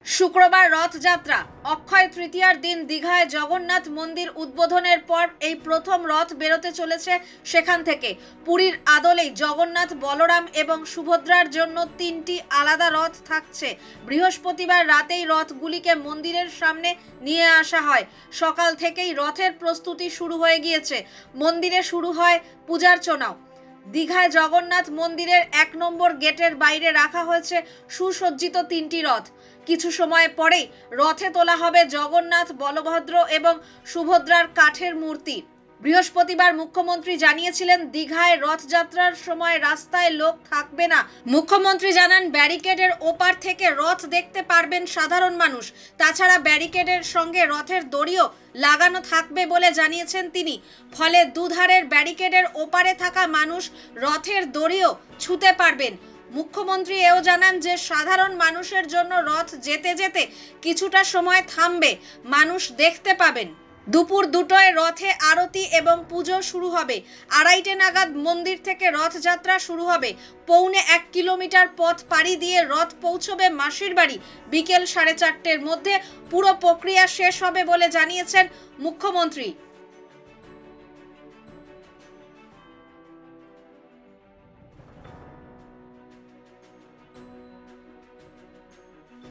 শুক্রবার রথযাত্রা। অক্ষয় তৃতীয়ার দিন দীঘায় জগন্নাথ মন্দির উদ্বোধনের পর এই প্রথম রথ বেরোতে চলেছে সেখান থেকে। পুরীর আদলেই জগন্নাথ, বলরাম এবং সুভদ্রার জন্য তিনটি আলাদা রথ থাকছে। বৃহস্পতিবার রাতেই রথগুলিকে মন্দিরের সামনে নিয়ে আসা হয়। সকাল থেকেই রথের প্রস্তুতি শুরু হয়ে গিয়েছে। মন্দিরে শুরু হয় পূজার্চনাও। দীঘায় জগন্নাথ মন্দিরের ১ নম্বর গেটের বাইরে রাখা হয়েছে সুসজ্জিত তিনটি রথ। কিছু সময় পরেই রথে তোলা হবে জগন্নাথ, বলভদ্র এবং সুভদ্রার কাঠের মূর্তি। বৃহস্পতিবার মুখ্যমন্ত্রী জানিয়েছিলেন দীঘায় রথযাত্রার সময় রাস্তায় লোক থাকবে না। মুখ্যমন্ত্রী জানান ব্যারিকেডের ওপার থেকে রথ দেখতে পারবেন সাধারণ মানুষ। তাছাড়া ব্যারিকেডের সঙ্গে রথের দড়িও লাগানো থাকবে বলে জানিয়েছেন তিনি। ফলে দুধারের ব্যারিকেডের ওপারে থাকা মানুষ রথের দড়িও ছুঁতে পারবেন। মুখ্যমন্ত্রী এও জানান যে সাধারণ মানুষের জন্য রথ যেতে যেতে কিছুটা সময় থামবে, মানুষ দেখতে পাবেন। দুপুর ২টোয় রথে আরতি এবং পুজো শুরু হবে। ২:৩০ নাগাদ মন্দির থেকে রথযাত্রা শুরু হবে। পৌনে ১ কিলোমিটার পথ পাড়ি দিয়ে রথ পৌঁছবে মাসির বাড়ি। বিকেল ৪:৩০-র মধ্যে পুরো প্রক্রিয়া শেষ হবে বলে জানিয়েছেন মুখ্যমন্ত্রী।